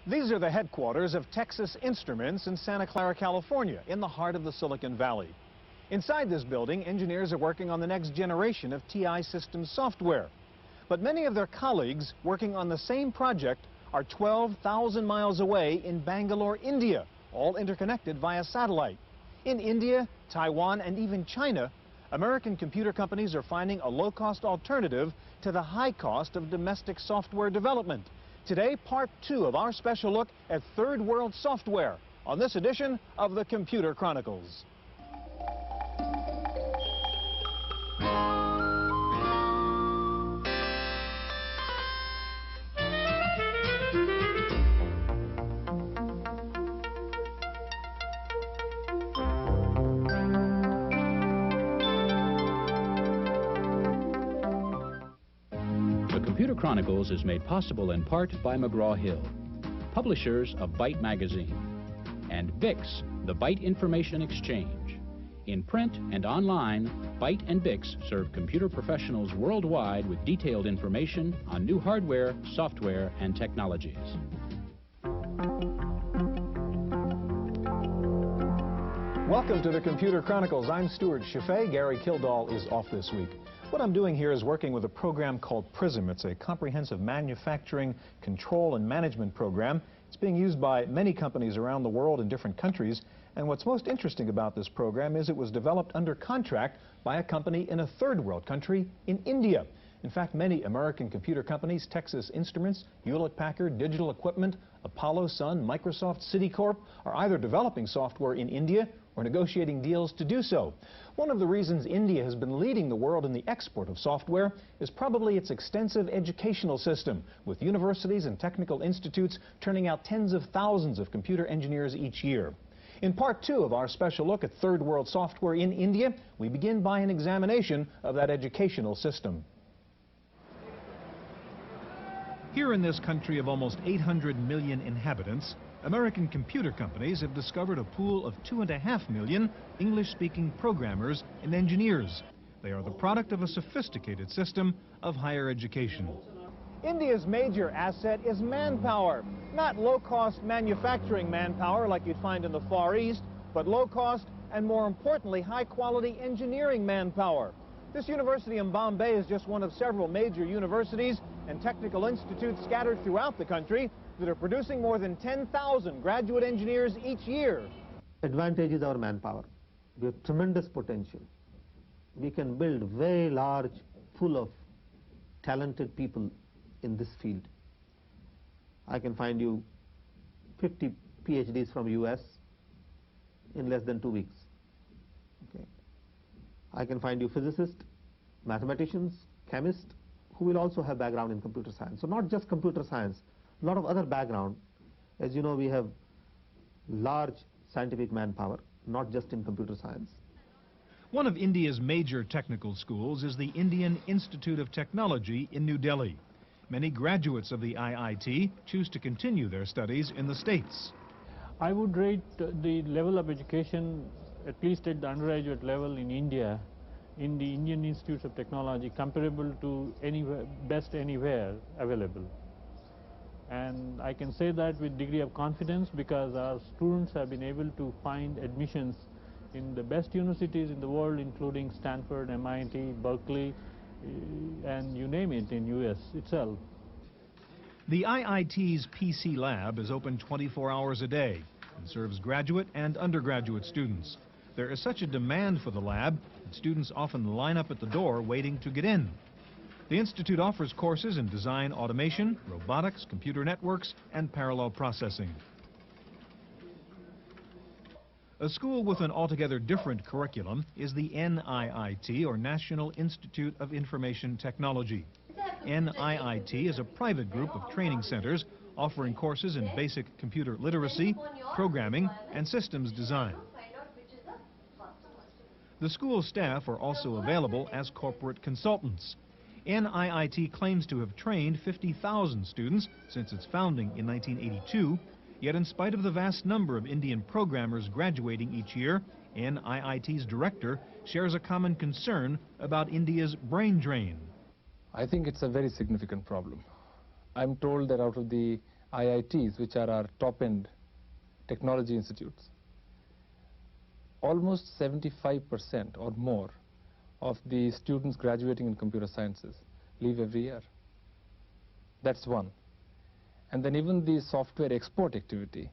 These are the headquarters of Texas Instruments in Santa Clara, California, in the heart of the Silicon Valley. Inside this building, engineers are working on the next generation of TI Systems software. But many of their colleagues working on the same project are 12,000 miles away in Bangalore, India, all interconnected via satellite. In India, Taiwan, and even China, American computer companies are finding a low-cost alternative to the high cost of domestic software development. Today, part 2 of our special look at third world software on this edition of the Computer Chronicles. The Computer Chronicles is made possible in part by McGraw-Hill, publishers of Byte magazine, and BIX, the Byte Information Exchange. In print and online, Byte and BIX serve computer professionals worldwide with detailed information on new hardware, software, and technologies. Welcome to the Computer Chronicles. I'm Stuart Chaffee. Gary Kildall is off this week. What I'm doing here is working with a program called PRISM. It's a comprehensive manufacturing, control, and management program. It's being used by many companies around the world in different countries. And what's most interesting about this program is it was developed under contract by a company in a third world country in India. In fact, many American computer companies, Texas Instruments, Hewlett-Packard, Digital Equipment, Apollo, Sun, Microsoft, Citicorp, are either developing software in India or negotiating deals to do so. One of the reasons India has been leading the world in the export of software is probably its extensive educational system, with universities and technical institutes turning out tens of thousands of computer engineers each year. In part 2 of our special look at third world software in India, we begin by an examination of that educational system. Here in this country of almost 800 million inhabitants, American computer companies have discovered a pool of 2.5 million English-speaking programmers and engineers. They are the product of a sophisticated system of higher education. India's major asset is manpower, not low-cost manufacturing manpower like you'd find in the Far East, but low-cost and, more importantly, high-quality engineering manpower. This university in Bombay is just one of several major universities and technical institutes scattered throughout the country that are producing more than 10,000 graduate engineers each year. Advantage is our manpower. We have tremendous potential. We can build very large pool of talented people in this field. I can find you 50 PhDs from US in less than 2 weeks. Okay. I can find you physicists, mathematicians, chemists, who will also have background in computer science. So not just computer science, a lot of other background. As you know, we have large scientific manpower, not just in computer science. One of India's major technical schools is the Indian Institute of Technology in New Delhi. Many graduates of the IIT choose to continue their studies in the States. I would rate the level of education, at least at the undergraduate level in India, in the Indian Institutes of Technology, comparable to best anywhere available. And I can say that with degree of confidence because our students have been able to find admissions in the best universities in the world, including Stanford, MIT, Berkeley, and you name it in US itself. The IIT's PC Lab is open 24 hours a day and serves graduate and undergraduate students. There is such a demand for the lab that students often line up at the door waiting to get in. The Institute offers courses in design automation, robotics, computer networks, and parallel processing. A school with an altogether different curriculum is the NIIT, or National Institute of Information Technology. NIIT is a private group of training centers offering courses in basic computer literacy, programming, and systems design. The school staff are also available as corporate consultants. NIIT claims to have trained 50,000 students since its founding in 1982, yet in spite of the vast number of Indian programmers graduating each year, NIIT's director shares a common concern about India's brain drain. I think it's a very significant problem. I'm told that out of the IITs, which are our top-end technology institutes, almost 75% or more of the students graduating in computer sciences leave every year. That's one. And then even the software export activity,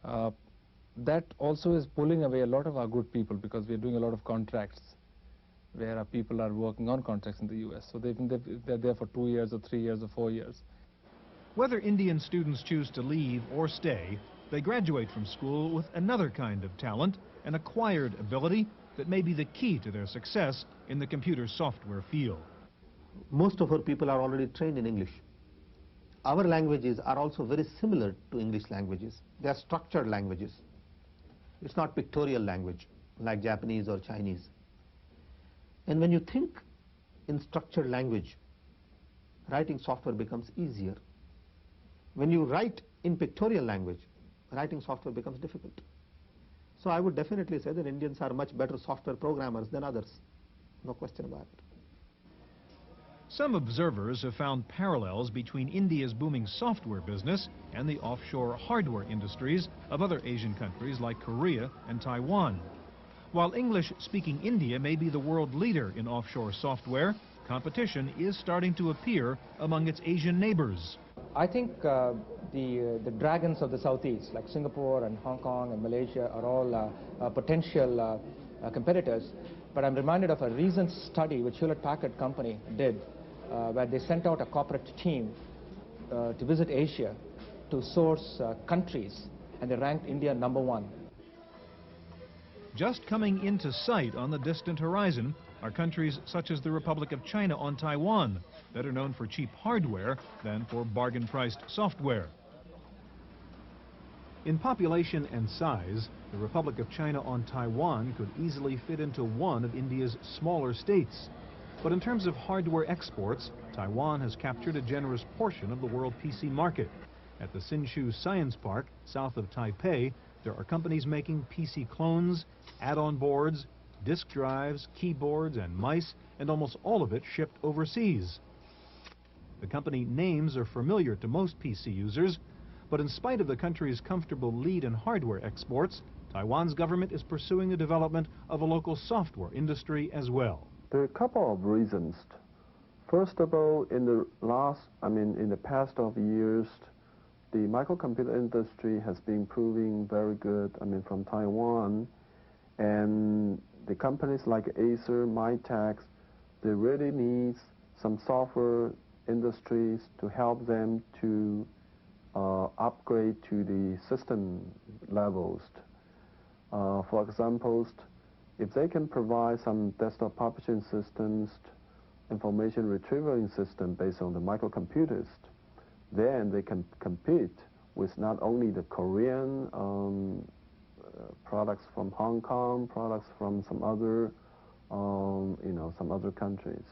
that also is pulling away a lot of our good people, because we're doing a lot of contracts where our people are working on contracts in the US. So they're there for 2 years or 3 years or 4 years. Whether Indian students choose to leave or stay, they graduate from school with another kind of talent, an acquired ability that may be the key to their success in the computer software field. Most of our people are already trained in English. Our languages are also very similar to English languages. They are structured languages. It's not pictorial language like Japanese or Chinese. And when you think in structured language, writing software becomes easier. When you write in pictorial language, writing software becomes difficult. So I would definitely say that Indians are much better software programmers than others. No question about it. Some observers have found parallels between India's booming software business and the offshore hardware industries of other Asian countries like Korea and Taiwan. While English-speaking India may be the world leader in offshore software, competition is starting to appear among its Asian neighbors. I think the dragons of the Southeast, like Singapore and Hong Kong and Malaysia, are all potential competitors. But I'm reminded of a recent study which Hewlett-Packard Company did, where they sent out a corporate team to visit Asia to source countries, and they ranked India #1. Just coming into sight on the distant horizon are countries such as the Republic of China on Taiwan, better known for cheap hardware than for bargain-priced software. In population and size, the Republic of China on Taiwan could easily fit into one of India's smaller states. But in terms of hardware exports, Taiwan has captured a generous portion of the world PC market. At the Hsinchu Science Park, south of Taipei, there are companies making PC clones, add-on boards, disk drives, keyboards, and mice, and almost all of it shipped overseas. The company names are familiar to most PC users, but in spite of the country's comfortable lead in hardware exports, Taiwan's government is pursuing the development of a local software industry as well. There are a couple of reasons. First of all, in the past of years, the microcomputer industry has been proving very good, from Taiwan, and the companies like Acer, Mytex, they really need some software industries to help them to upgrade to the system levels. For example, if they can provide some desktop publishing systems, information retrieval system based on the microcomputers, then they can compete with not only the Korean products from Hong Kong, products from some other countries.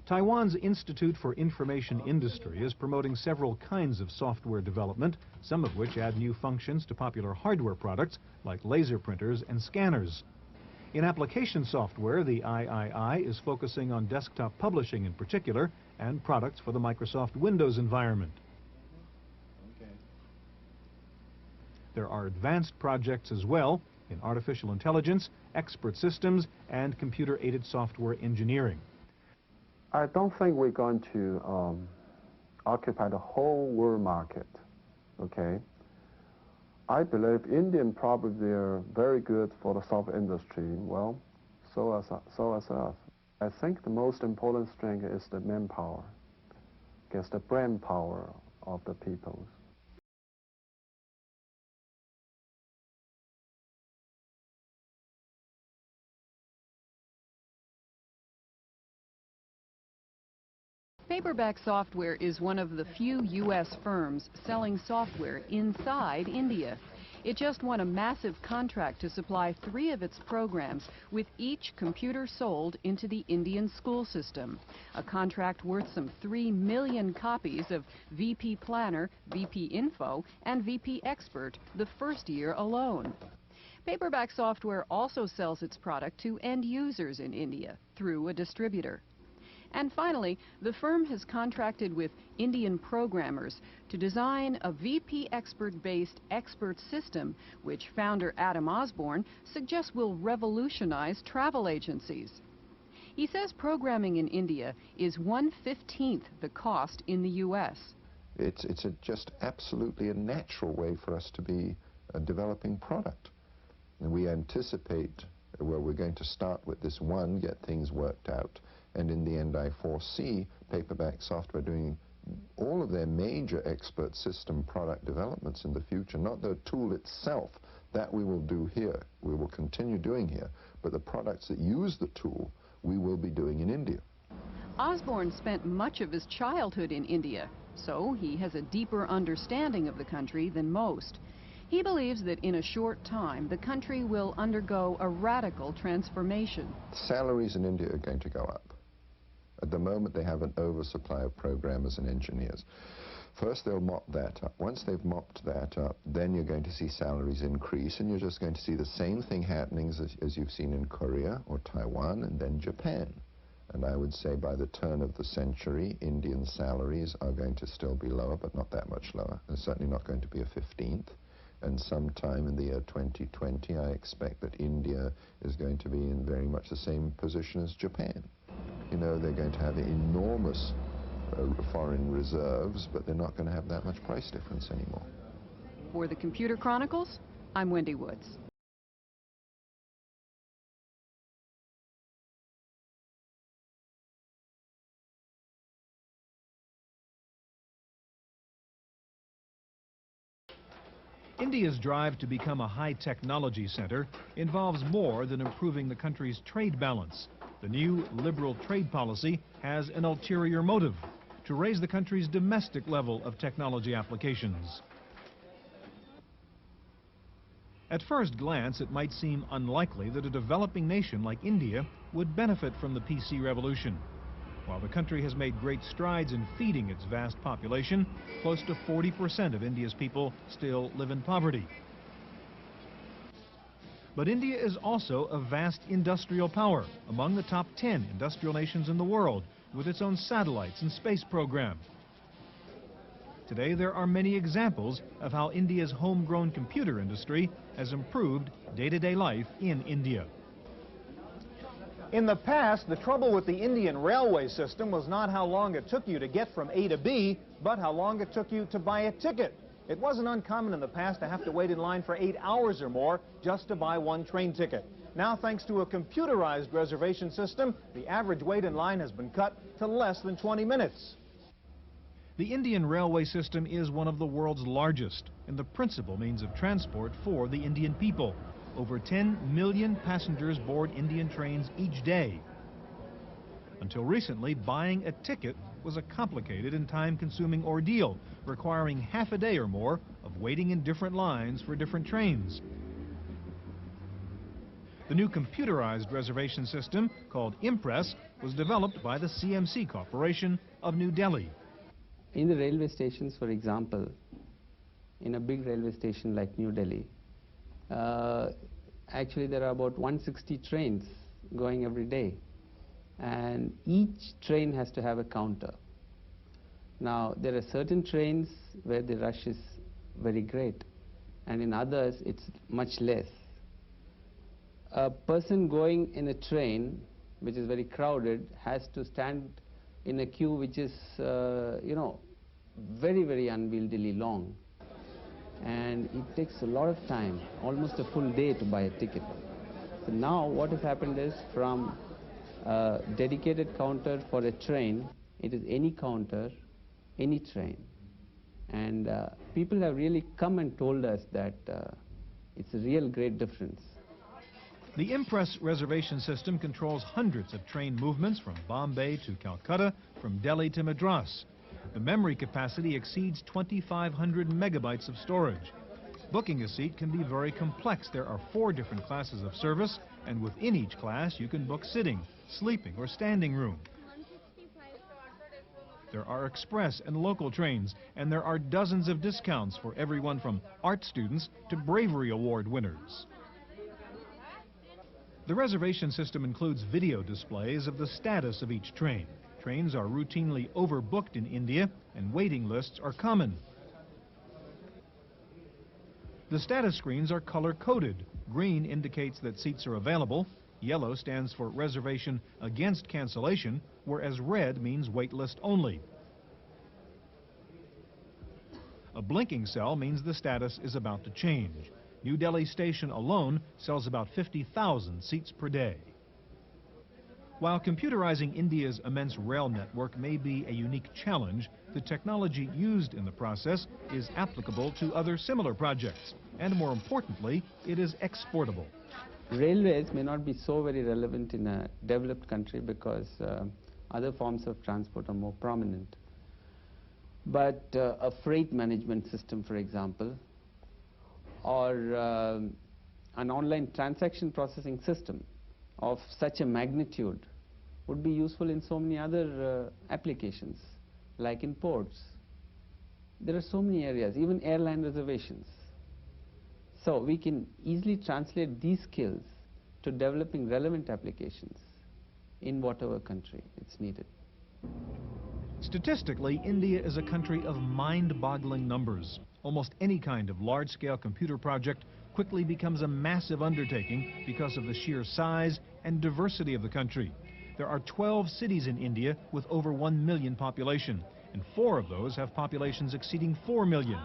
Taiwan's Institute for Information Industry is promoting several kinds of software development, some of which add new functions to popular hardware products like laser printers and scanners. In application software, the III is focusing on desktop publishing in particular and products for the Microsoft Windows environment. There are advanced projects as well in artificial intelligence, expert systems, and computer-aided software engineering. I don't think we're going to occupy the whole world market, okay? I believe Indian probably are very good for the software industry. Well, so as us. I think the most important strength is the manpower, the brain power of the people. Paperback Software is one of the few U.S. firms selling software inside India. It just won a massive contract to supply 3 of its programs, with each computer sold into the Indian school system. A contract worth some 3 million copies of VP Planner, VP Info, and VP Expert the first year alone. Paperback Software also sells its product to end users in India through a distributor. And finally, the firm has contracted with Indian programmers to design a VP Expert-based expert system, which founder Adam Osborne suggests will revolutionize travel agencies. He says programming in India is 1/15 the cost in the U.S. It's just absolutely a natural way for us to be developing product. And we anticipate, well, we're going to start with this one, get things worked out, and in the end I foresee Paperback Software doing all of their major expert system product developments in the future, not the tool itself, that we will do here, we will continue doing here, but the products that use the tool we will be doing in India. Osborne spent much of his childhood in India, so he has a deeper understanding of the country than most. He believes that in a short time, the country will undergo a radical transformation. Salaries in India are going to go up. At the moment, they have an oversupply of programmers and engineers. First, they'll mop that up. Once they've mopped that up, then you're going to see salaries increase, and you're just going to see the same thing happening as you've seen in Korea or Taiwan and then Japan. And I would say by the turn of the century, Indian salaries are going to still be lower, but not that much lower. They're certainly not going to be a 15th. And sometime in the year 2020, I expect that India is going to be in very much the same position as Japan. You know, they're going to have enormous foreign reserves, but they're not going to have that much price difference anymore. For the Computer Chronicles, I'm Wendy Woods. India's drive to become a high-technology center involves more than improving the country's trade balance. The new liberal trade policy has an ulterior motive: to raise the country's domestic level of technology applications. At first glance, it might seem unlikely that a developing nation like India would benefit from the PC revolution. While the country has made great strides in feeding its vast population, close to 40% of India's people still live in poverty. But India is also a vast industrial power, among the top 10 industrial nations in the world, with its own satellites and space program. Today, there are many examples of how India's homegrown computer industry has improved day-to-day life in India. In the past, the trouble with the Indian railway system was not how long it took you to get from A to B, but how long it took you to buy a ticket. It wasn't uncommon in the past to have to wait in line for 8 hours or more just to buy one train ticket. Now, thanks to a computerized reservation system, the average wait in line has been cut to less than 20 minutes. The Indian railway system is one of the world's largest and the principal means of transport for the Indian people. Over 10 million passengers board Indian trains each day. Until recently, buying a ticket was a complicated and time-consuming ordeal, requiring half a day or more of waiting in different lines for different trains. The new computerized reservation system, called Impress, was developed by the CMC Corporation of New Delhi. In the railway stations, for example, in a big railway station like New Delhi, actually there are about 160 trains going every day, and each train has to have a counter. Now, there are certain trains where the rush is very great, and in others it's much less. A person going in a train which is very crowded has to stand in a queue which is, you know, very, very unwieldily long. And it takes a lot of time, almost a full day to buy a ticket. So now what has happened is, from a dedicated counter for a train, it is any counter, any train. And people have really come and told us that it's a real great difference. The Impress reservation system controls hundreds of train movements from Bombay to Calcutta, from Delhi to Madras. The memory capacity exceeds 2,500 megabytes of storage. Booking a seat can be very complex. There are 4 different classes of service, and within each class you can book sitting, sleeping, or standing room. There are express and local trains, and there are dozens of discounts for everyone from art students to Bravery Award winners. The reservation system includes video displays of the status of each train. Trains are routinely overbooked in India, and waiting lists are common. The status screens are color-coded. Green indicates that seats are available. Yellow stands for reservation against cancellation, whereas red means wait list only. A blinking cell means the status is about to change. New Delhi station alone sells about 50,000 seats per day. While computerizing India's immense rail network may be a unique challenge, the technology used in the process is applicable to other similar projects, and more importantly, it is exportable. Railways may not be so very relevant in a developed country because other forms of transport are more prominent. But a freight management system, for example, or an online transaction processing system of such a magnitude would be useful in so many other applications, like in ports. There are so many areas, even airline reservations. So we can easily translate these skills to developing relevant applications in whatever country it's needed. Statistically, India is a country of mind-boggling numbers. Almost any kind of large-scale computer project quickly becomes a massive undertaking because of the sheer size and diversity of the country. There are 12 cities in India with over 1 million population, and 4 of those have populations exceeding 4 million.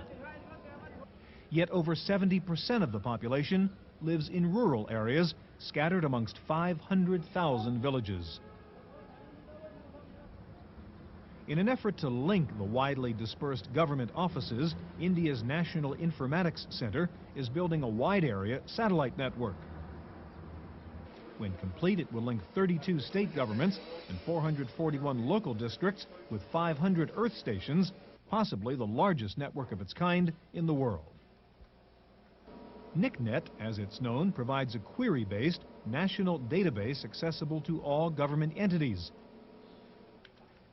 Yet over 70% of the population lives in rural areas, scattered amongst 500,000 villages. In an effort to link the widely dispersed government offices, India's National Informatics Center is building a wide-area satellite network. When complete, it will link 32 state governments and 441 local districts with 500 Earth stations, possibly the largest network of its kind in the world. NICNet, as it's known, provides a query-based national database accessible to all government entities.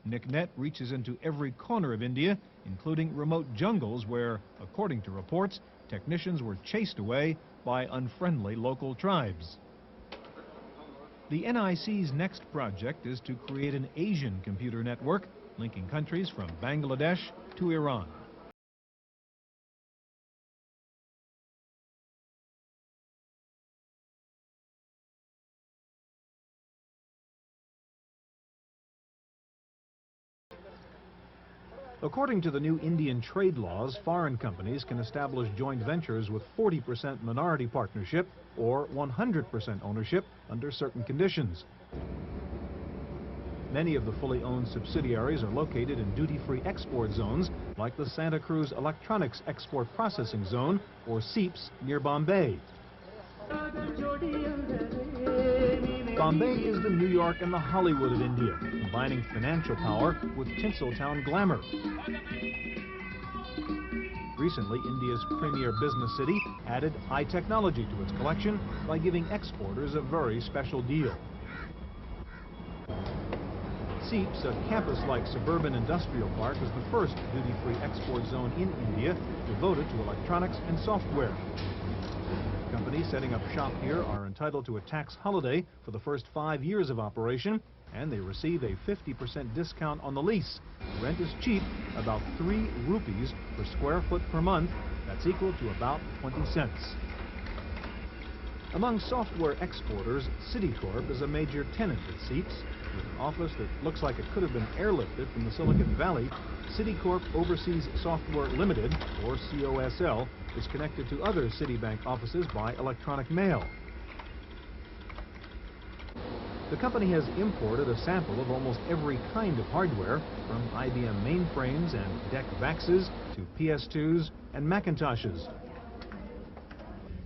NICNet reaches into every corner of India, including remote jungles where, according to reports, technicians were chased away by unfriendly local tribes. The NIC's next project is to create an Asian computer network linking countries from Bangladesh to Iran. According to the new Indian trade laws, foreign companies can establish joint ventures with 40% minority partnership or 100% ownership under certain conditions. Many of the fully owned subsidiaries are located in duty-free export zones like the Santa Cruz Electronics Export Processing Zone, or SEEPS, near Bombay. Bombay is the New York and the Hollywood of India, combining financial power with Tinseltown glamour. Recently, India's premier business city added high technology to its collection by giving exporters a very special deal. SEEPS, a campus-like suburban industrial park, is the first duty-free export zone in India devoted to electronics and software. Companies setting up shop here are entitled to a tax holiday for the first 5 years of operation, and they receive a 50% discount on the lease. Rent is cheap, about 3 rupees per square foot per month. That's equal to about 20 cents. Among software exporters, Citicorp is a major tenant at SEEPS. With an office that looks like it could have been airlifted from the Silicon Valley, Citicorp Overseas Software Limited, or COSL, is connected to other Citibank offices by electronic mail. The company has imported a sample of almost every kind of hardware, from IBM mainframes and DEC VAXes to PS2s and Macintoshes.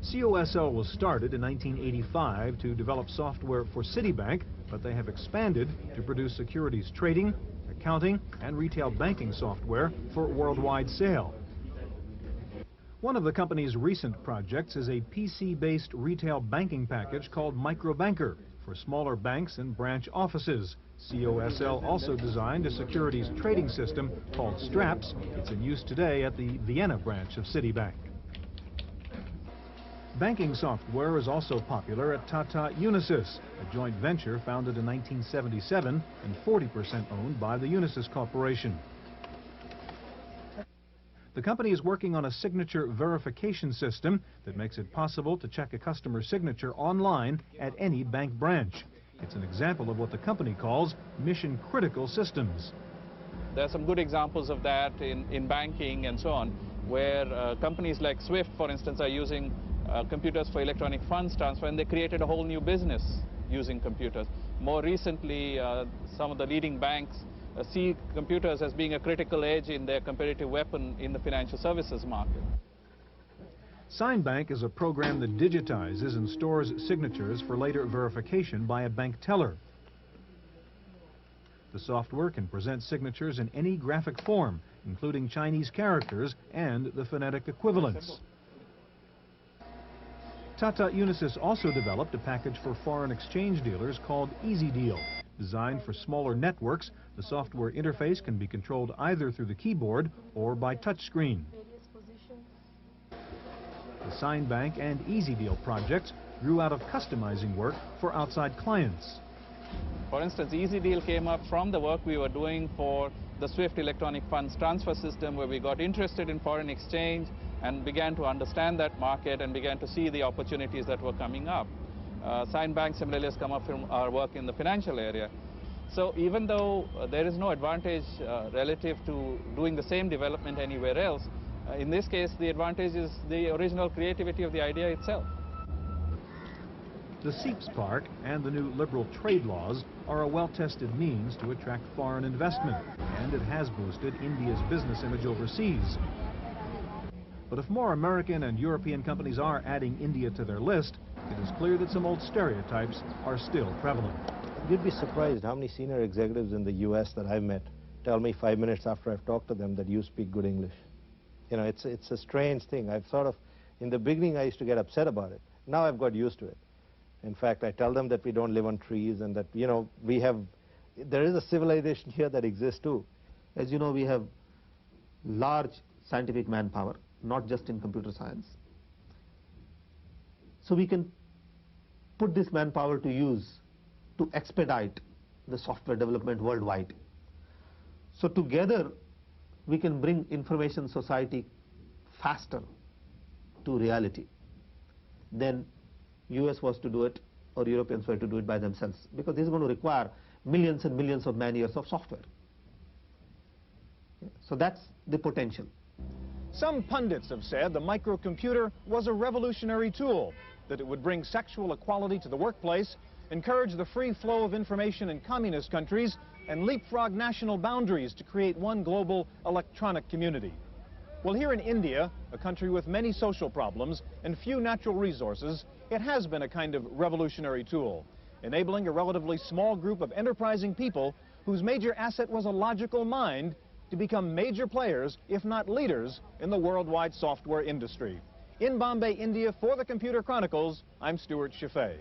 COSL was started in 1985 to develop software for Citibank, but they have expanded to produce securities trading, accounting, and retail banking software for worldwide sale. One of the company's recent projects is a PC-based retail banking package called Microbanker for smaller banks and branch offices. COSL also designed a securities trading system called Straps. It's in use today at the Vienna branch of Citibank. Banking software is also popular at Tata Unisys, a joint venture founded in 1977 and 40% owned by the Unisys Corporation. The company is working on a signature verification system that makes it possible to check a customer's signature online at any bank branch. It's an example of what the company calls mission-critical systems. There are some good examples of that in banking and so on, where companies like SWIFT, for instance, are using computers for electronic funds transfer, and they created a whole new business using computers. More recently, some of the leading banks see computers as being a critical edge in their competitive weapon in the financial services market. SignBank is a program that digitizes and stores signatures for later verification by a bank teller. The software can present signatures in any graphic form, including Chinese characters and the phonetic equivalents. Tata Unisys also developed a package for foreign exchange dealers called EasyDeal. Designed for smaller networks, the software interface can be controlled either through the keyboard or by touchscreen. The SignBank and EasyDeal projects grew out of customizing work for outside clients. For instance, EasyDeal came up from the work we were doing for the SWIFT electronic funds transfer system, where we got interested in foreign exchange and began to understand that market and began to see the opportunities that were coming up. SignBank similarly has come up from our work in the financial area. So even though there is no advantage relative to doing the same development anywhere else, in this case the advantage is the original creativity of the idea itself. The SEEPS Park and the new liberal trade laws are a well-tested means to attract foreign investment, and it has boosted India's business image overseas. But if more American and European companies are adding India to their list, it is clear that some old stereotypes are still prevalent. You'd be surprised how many senior executives in the US that I've met tell me 5 minutes after I've talked to them that you speak good English. You know, it's a strange thing. In the beginning I used to get upset about it. Now I've got used to it. In fact, I tell them that we don't live on trees and that, you know, there is a civilization here that exists too. As you know, we have large scientific manpower, not just in computer science. So we can put this manpower to use to expedite the software development worldwide. So together we can bring information society faster to reality than US was to do it or Europeans were to do it by themselves, because this is going to require millions and millions of man-years of software. So that's the potential. Some pundits have said the microcomputer was a revolutionary tool, that it would bring sexual equality to the workplace, encourage the free flow of information in communist countries, and leapfrog national boundaries to create one global electronic community. Well, here in India, a country with many social problems and few natural resources, it has been a kind of revolutionary tool, enabling a relatively small group of enterprising people whose major asset was a logical mind to become major players, if not leaders, in the worldwide software industry. In Bombay, India, for the Computer Chronicles, I'm Stuart Chaffee.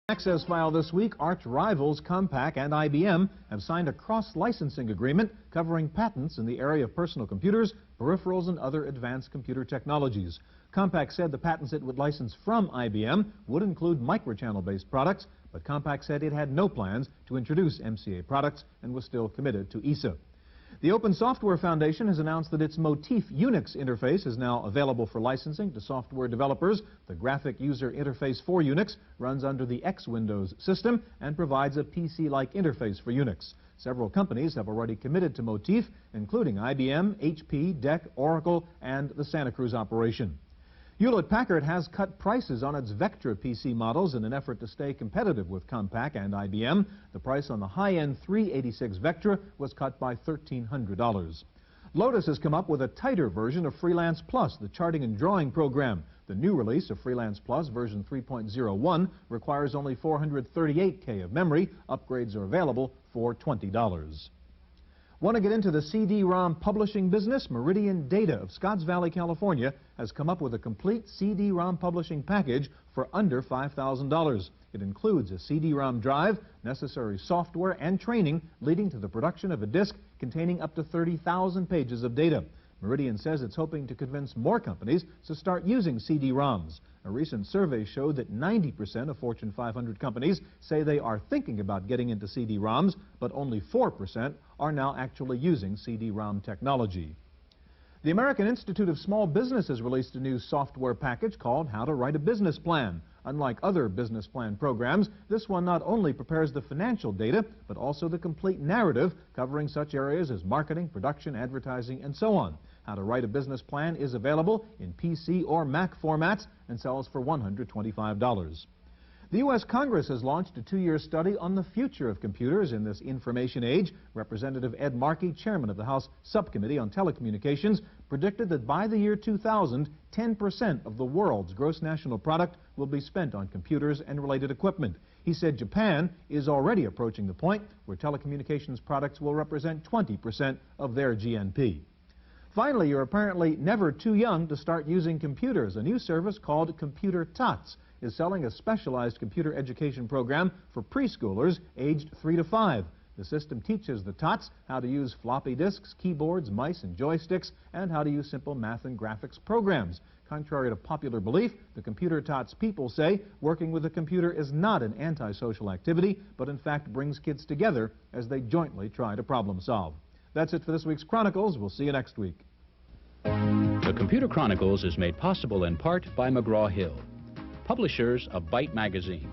Access file this week, arch rivals Compaq and IBM have signed a cross-licensing agreement covering patents in the area of personal computers, peripherals, and other advanced computer technologies. Compaq said the patents it would license from IBM would include microchannel-based products, but Compaq said it had no plans to introduce MCA products and was still committed to ESA. The Open Software Foundation has announced that its Motif Unix interface is now available for licensing to software developers. The graphic user interface for Unix runs under the X Windows system and provides a PC-like interface for Unix. Several companies have already committed to Motif, including IBM, HP, DEC, Oracle, and the Santa Cruz operation. Hewlett-Packard has cut prices on its Vectra PC models in an effort to stay competitive with Compaq and IBM. The price on the high-end 386 Vectra was cut by $1,300. Lotus has come up with a tighter version of Freelance Plus, the charting and drawing program. The new release of Freelance Plus, version 3.01, requires only 438K of memory. Upgrades are available for $20. Want to get into the CD-ROM publishing business? Meridian Data of Scotts Valley, California has come up with a complete CD-ROM publishing package for under $5,000. It includes a CD-ROM drive, necessary software, and training leading to the production of a disc containing up to 30,000 pages of data. Meridian says it's hoping to convince more companies to start using CD-ROMs. A recent survey showed that 90% of Fortune 500 companies say they are thinking about getting into CD-ROMs, but only 4% are now actually using CD-ROM technology. The American Institute of Small Business has released a new software package called How to Write a Business Plan. Unlike other business plan programs, this one not only prepares the financial data, but also the complete narrative covering such areas as marketing, production, advertising, and so on. How to Write a Business Plan is available in PC or Mac formats and sells for $125. The U.S. Congress has launched a 2-year study on the future of computers in this information age. Representative Ed Markey, chairman of the House Subcommittee on Telecommunications, predicted that by the year 2000, 10% of the world's gross national product will be spent on computers and related equipment. He said Japan is already approaching the point where telecommunications products will represent 20% of their GNP. Finally, you're apparently never too young to start using computers. A new service called Computer Tots is selling a specialized computer education program for preschoolers aged 3 to 5. The system teaches the tots how to use floppy disks, keyboards, mice, and joysticks, and how to use simple math and graphics programs. Contrary to popular belief, the Computer Tots people say working with a computer is not an antisocial activity, but in fact brings kids together as they jointly try to problem solve. That's it for this week's Chronicles. We'll see you next week. The Computer Chronicles is made possible in part by McGraw-Hill, publishers of Byte Magazine,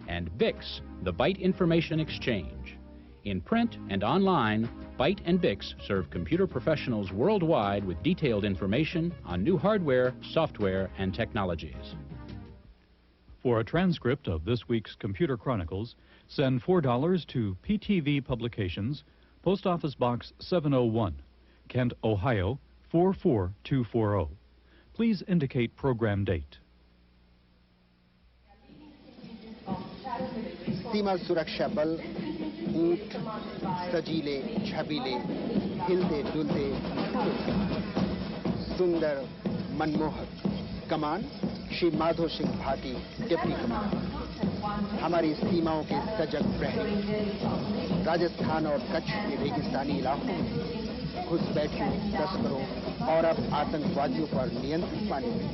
and VIX, the Byte Information Exchange. In print and online, Byte and VIX serve computer professionals worldwide with detailed information on new hardware, software, and technologies. For a transcript of this week's Computer Chronicles, send $4 to PTV Publications, Post Office Box 701, Kent, Ohio 44240. Please indicate program date. सीमा सुरक्षा बल ऊंट सजीले छबीले हिलते डुलते सुंदर मनमोहक कमान Shri Madho Singh Bhati deputy कमान हमारी सीमाओं के सजग प्रहरी राजस्थान और कच्छ के रेगिस्तानी इलाकों में घुसपैठियों तस्करों और अब आतंकवादियों पर नियंत्रण पाने में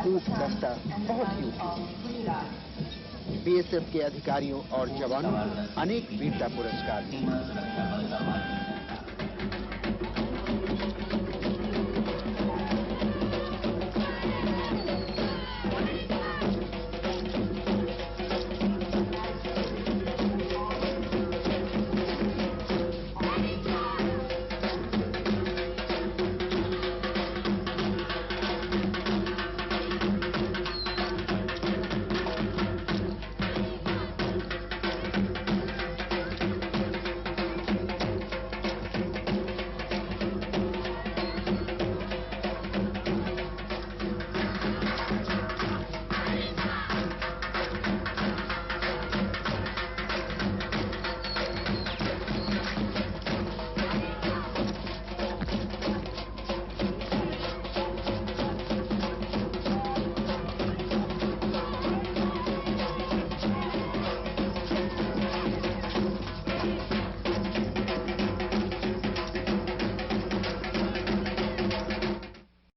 ऊंट दस्ता बहुत ही उपयोगी। बीएसएफ के अधिकारियों और जवानों को अनेक वीरता पुरस्कार